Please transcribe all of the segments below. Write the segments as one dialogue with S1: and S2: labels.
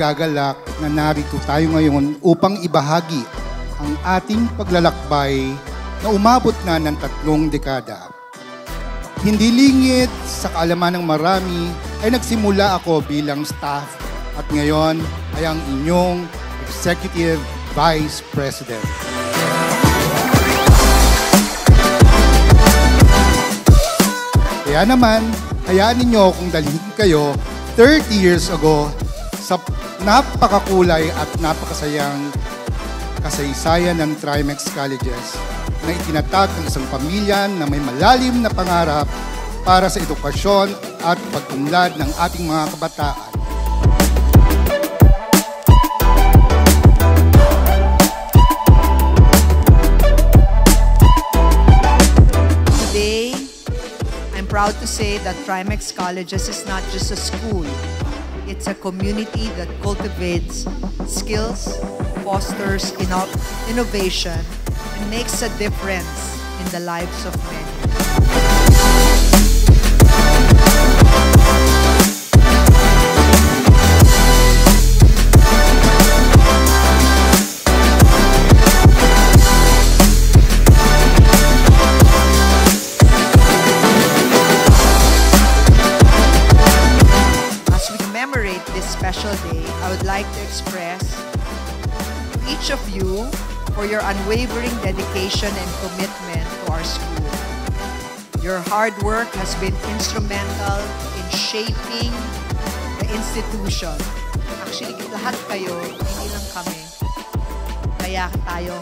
S1: nagagalak na narito tayo ngayon upang ibahagi ang ating paglalakbay na umabot na ng 3 dekada. Hindi lingid sa kaalaman ng marami ay nagsimula ako bilang staff at ngayon ay ang inyong Executive Vice President. Kaya naman, hayaan ninyo akong dalhin kayo 30 years ago sa napakakulay at napakasayang kasaysayan ng Trimex Colleges na itinatag ng isang pamilya na may malalim na pangarap para sa edukasyon at pag-unlad ng ating mga kabataan.
S2: Today, I'm proud to say that Trimex Colleges is not just a school. It's a community that cultivates skills, fosters innovation, and makes a difference in the lives of many. As we commemorate this special day, I would like to express to each of you for your unwavering dedication and commitment to our school. Your hard work has been instrumental in shaping the institution. Actually, lahat kayo, hindi lang kami. Kaya tayo.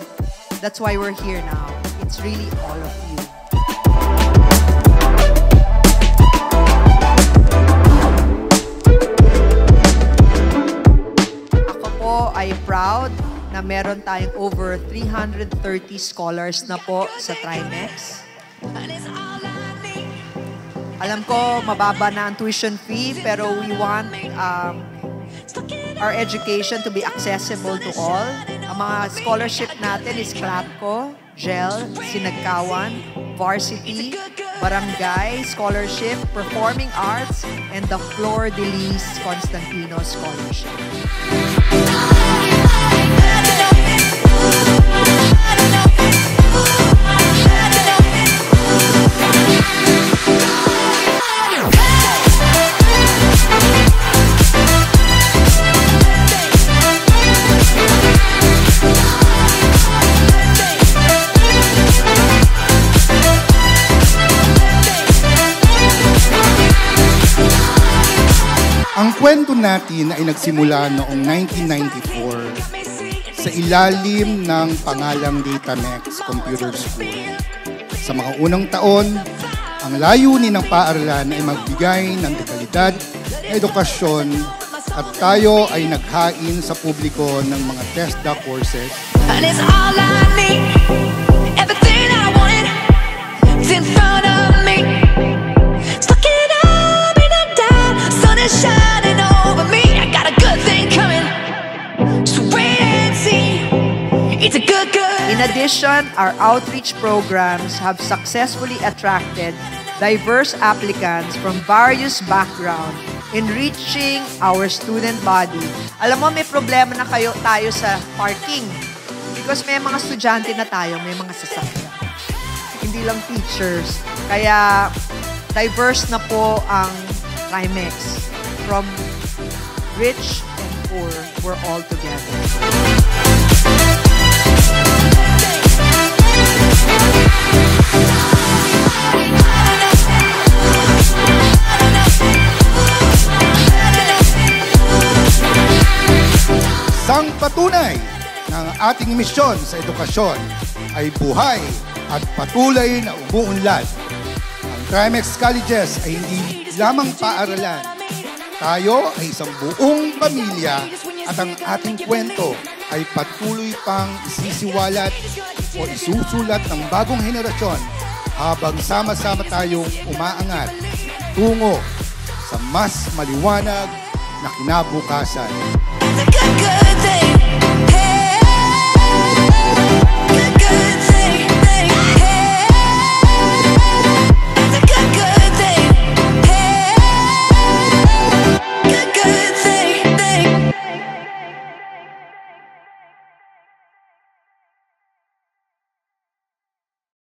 S2: That's why we're here now. It's really all of you. Ako po ay proud na meron tayong over 330 scholars na po sa Trimex. Alam ko, mababa na ang tuition fee, pero we want our education to be accessible to all. Ang mga scholarship natin is Clatco, GEL, Sinagkawan, Varsity, Barangay Scholarship, Performing Arts, and the Flor de Lis Constantino Scholarship.
S1: Ang kwento natin ay nagsimula noong 1994 sa ilalim ng pangalang Datamex Computer School. Sa mga unang taon, ang layunin ng paaralan ay magbigay ng dekalidad na edukasyon at tayo ay naghain sa publiko ng mga TESDA courses. And it's all I need, everything I want, it's in front of me. Stuck it up in a dark, sun is shining over me. I got a good thing coming, so wait and see. It's a good.
S2: In addition, our outreach programs have successfully attracted diverse applicants from various backgrounds, enriching our student body. Alam mo, may problema na tayo sa parking because may mga estudyante na tayo, may mga sasakyan. Hindi lang teachers. Kaya diverse na po ang Trimex. From rich and poor, we're all together.
S1: Isang patunay ng ating misyon sa edukasyon ay buhay at patuloy na umuunlad. Ang Trimex Colleges ay hindi lamang paaralan. Tayo ay isang buong pamilya at ang ating kwento ay patuloy pang isisiwalat o isusulat ng bagong henerasyon habang sama-sama tayong umaangat tungo sa mas maliwanag na kinabukasan.
S3: Good, good thing.